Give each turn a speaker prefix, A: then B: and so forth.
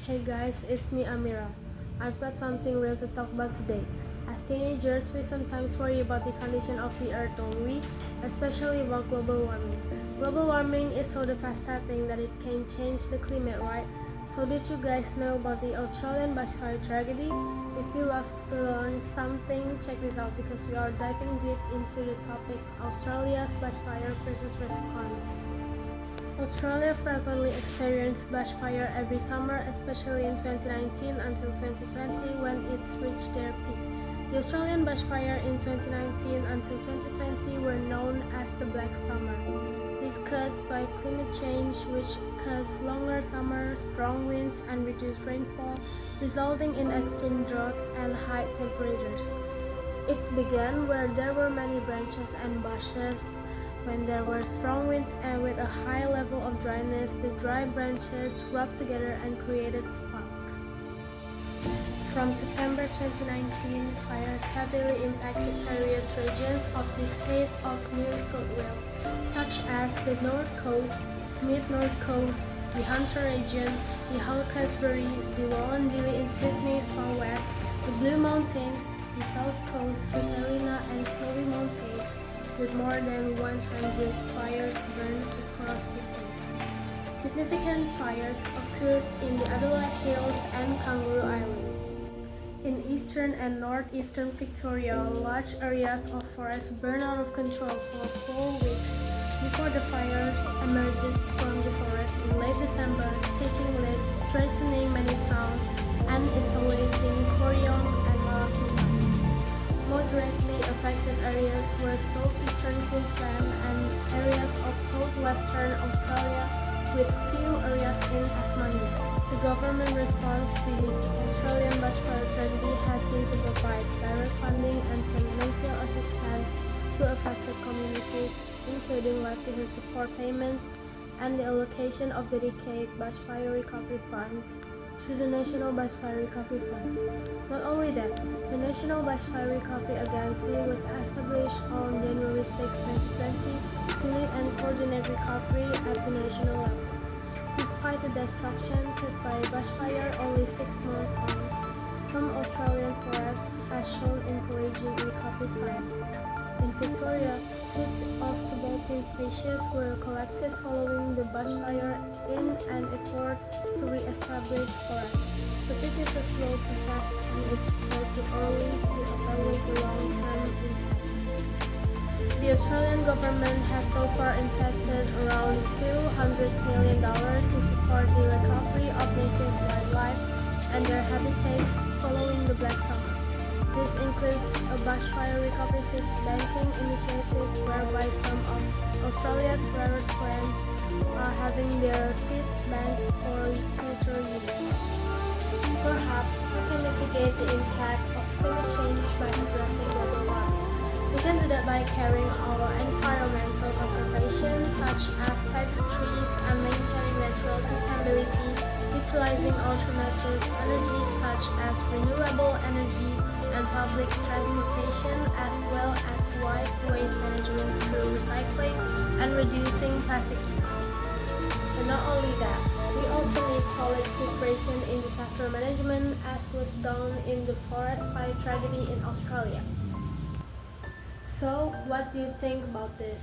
A: Hey guys, it's me Ameera. I've got something real to talk about today. As teenagers, we sometimes worry about the condition of the earth, don't we? Especially about global warming. Global warming is so devastating that it can change the climate, right? So did you guys know about the Australian bushfire tragedy? If you love to learn something, check this out because we are diving deep into the topic Australia's bushfire crisis response. Australia frequently experienced bushfire every summer, especially in 2019 until 2020 when it reached their peak. The Australian bushfire in 2019 until 2020 were known as the Black Summer. This caused by climate change, which caused longer summers, strong winds, and reduced rainfall, resulting in extreme drought and high temperatures. It began where there were many branches and bushes. When there were strong winds and with a high level of dryness, the dry branches rubbed together and created sparks. From September 2019, fires heavily impacted various regions of the state of New South Wales, such as the North Coast, Mid-North Coast, the Hunter region, the Hawkesbury, the Wollondilly in Sydney's far west, the Blue Mountains, the South Coast, Riverina and Snowy Mountains, with more than 100 fires burned across the state. Significant fires occurred in the Adelaide Hills and Kangaroo Island. In eastern and northeastern Victoria, large areas of forest burned out of control for 4 weeks before the fires emerged from the forest in late December, taking lead, threatening many towns, and isolating Corryong and Malacca. Moderately affected areas were southeastern Queensland and areas of southwestern Australia, with few areas in Tasmania. The government response to the Australian bushfire tragedy has been to provide direct funding and financial assistance to affected communities, including livelihood support payments and the allocation of dedicated bushfire recovery funds through the National Bushfire Recovery Fund. Not only that, the National Bushfire Recovery Agency was established on January 6, 2020 to lead and coordinate recovery at the national level. Despite the destruction caused by bushfire only 6 months on, some Australian forests have shown encouraging recovery signs. In Victoria, seeds of subalpine species were collected following the bushfire in an effort to re-establish forests. But this is a slow process and it's still too early to evaluate the long-term impact. The Australian government has so far invested around $200 million to support the recovery of native wildlife and their habitats following the Black Summer. This includes a bushfire recovery seeds banking initiative whereby some of Australia's rarest plants are having their seeds banked for future use. Perhaps we can mitigate the impact of climate change by addressing global warming. We can do that by carrying our environmental conservation, such as planting trees and maintaining natural sustainability, utilizing alternative energy such as renewable energy and public transportation, as well as wise waste management through recycling and reducing plastic use. But not only that, we also need solid cooperation in disaster management, as was done in the forest fire tragedy in Australia. So, what do you think about this?